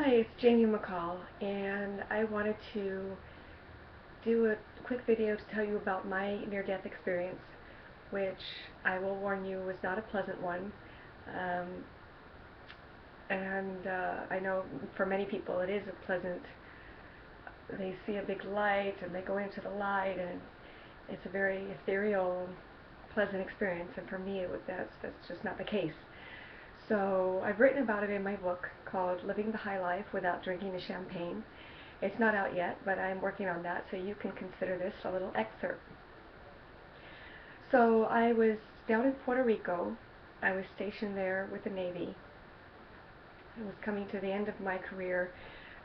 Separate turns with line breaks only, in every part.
Hi, it's Jamie McCall, and I wanted to do a quick video to tell you about my near-death experience, which I will warn you was not a pleasant one. Um, and I know for many people it is a pleasant. They see a big light and they go into the light, and it's a very ethereal, pleasant experience. And for me, that's just not the case. So I've written about it in my book called Living the High Life Without Drinking the Champagne. It's not out yet, but I'm working on that, so you can consider this a little excerpt. So I was down in Puerto Rico. I was stationed there with the Navy. I was coming to the end of my career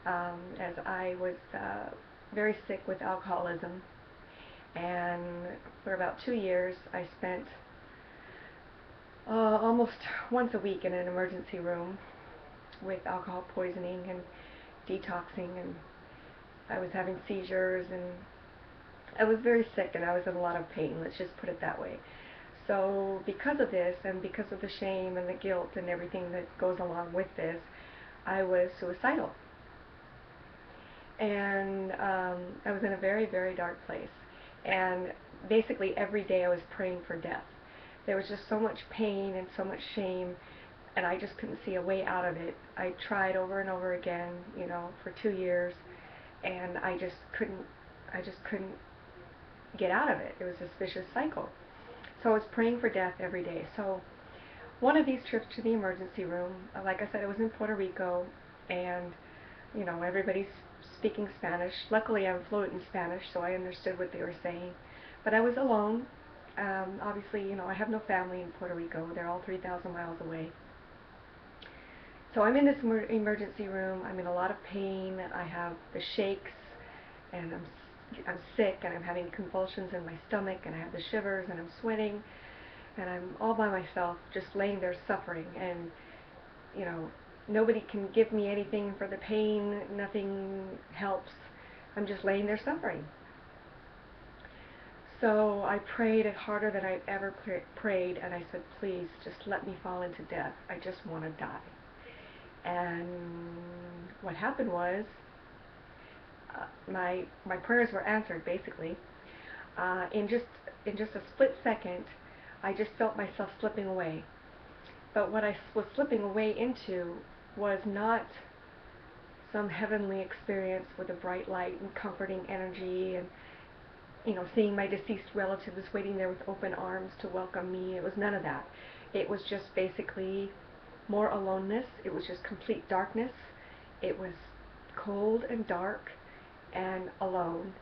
as I was very sick with alcoholism. And for about 2 years, I spent almost once a week in an emergency room with alcohol poisoning and detoxing, and I was having seizures, and I was very sick, and I was in a lot of pain, let's just put it that way. So because of this, and because of the shame and the guilt and everything that goes along with this, I was suicidal. And I was in a very, very dark place. And basically every day I was praying for death. There was just so much pain and so much shame, and I just couldn't see a way out of it. I tried over and over again, for 2 years, and I just couldn't get out of it. It was this vicious cycle. So I was praying for death every day. So one of these trips to the emergency room, like I said, it was in Puerto Rico, and everybody's speaking Spanish. Luckily, I'm fluent in Spanish, so I understood what they were saying. But I was alone. Obviously, I have no family in Puerto Rico. They're all 3,000 miles away. So I'm in this emergency room. I'm in a lot of pain. I have the shakes, and I'm sick, and I'm having convulsions in my stomach, and I have the shivers, and I'm sweating, and I'm all by myself, just laying there suffering. And nobody can give me anything for the pain. Nothing helps. I'm just laying there suffering. So I prayed it harder than I'd ever prayed, and I said, please, just let me fall into death. I just want to die. And what happened was, my prayers were answered, basically. In just a split second, I just felt myself slipping away. But what I was slipping away into was not some heavenly experience with a bright light and comforting energy, and seeing my deceased relatives waiting there with open arms to welcome me. It was none of that. It was just basically more aloneness. It was just complete darkness. It was cold and dark and alone,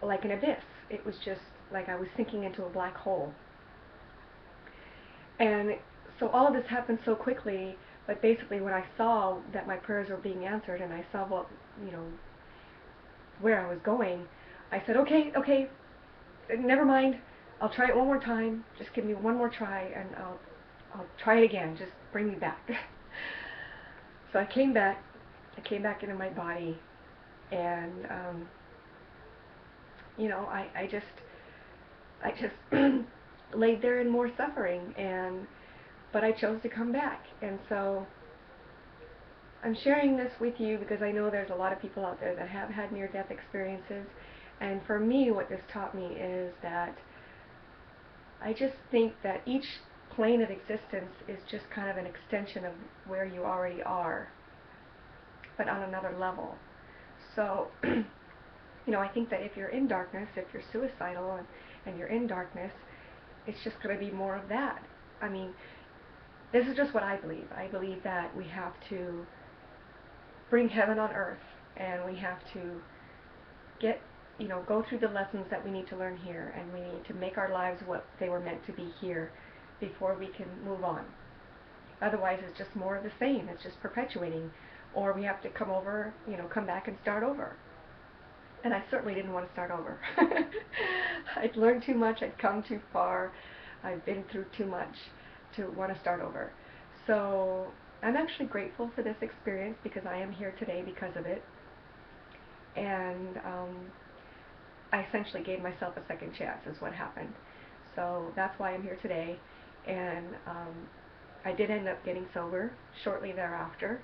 like an abyss. It was just like I was sinking into a black hole. And so all of this happened so quickly, but basically when I saw that my prayers were being answered, and I saw where I was going, I said, okay, never mind. I'll try it one more time. Just give me one more try, and I'll try it again. Just bring me back. So I came back into my body, and I just laid there in more suffering, but I chose to come back. And so I'm sharing this with you because I know there's a lot of people out there that have had near-death experiences. And for me, what this taught me is that I just think that each plane of existence is just kind of an extension of where you already are, but on another level. So, I think that if you're in darkness, if you're suicidal and you're in darkness, it's just going to be more of that. I mean, this is just what I believe. I believe that we have to bring heaven on earth, and we have to go through the lessons that we need to learn here, and we need to make our lives what they were meant to be here before we can move on. Otherwise, it's just more of the same. It's just perpetuating. Or we have to come back and start over. And I certainly didn't want to start over. I'd learned too much. I'd come too far. I've been through too much to want to start over. So I'm actually grateful for this experience, because I am here today because of it. And I essentially gave myself a second chance is what happened. So that's why I'm here today. And I did end up getting sober shortly thereafter.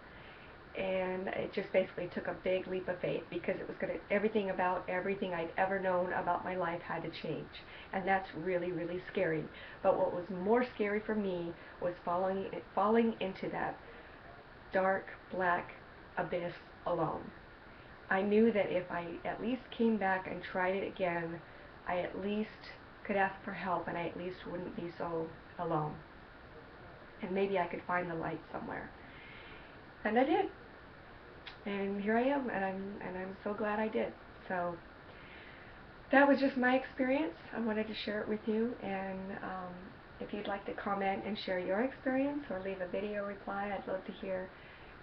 and it just basically took a big leap of faith, because it was everything I'd ever known about my life had to change, and that's really, really scary. But what was more scary for me was falling into that dark, black abyss alone. I knew that if I at least came back and tried it again, I at least could ask for help, and I at least wouldn't be so alone. And maybe I could find the light somewhere. And I did. And here I am, and I'm so glad I did. So that was just my experience. I wanted to share it with you, and if you'd like to comment and share your experience or leave a video reply, I'd love to hear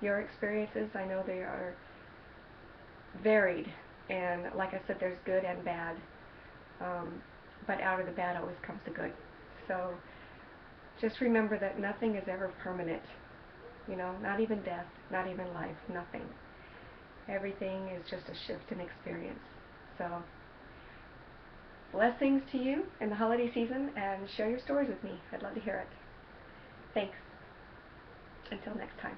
your experiences. I know they are varied, and like I said, there's good and bad, but out of the bad always comes the good. So just remember that nothing is ever permanent, not even death, not even life, nothing. Everything is just a shift in experience. So blessings to you in the holiday season, and share your stories with me. I'd love to hear it. Thanks. Until next time.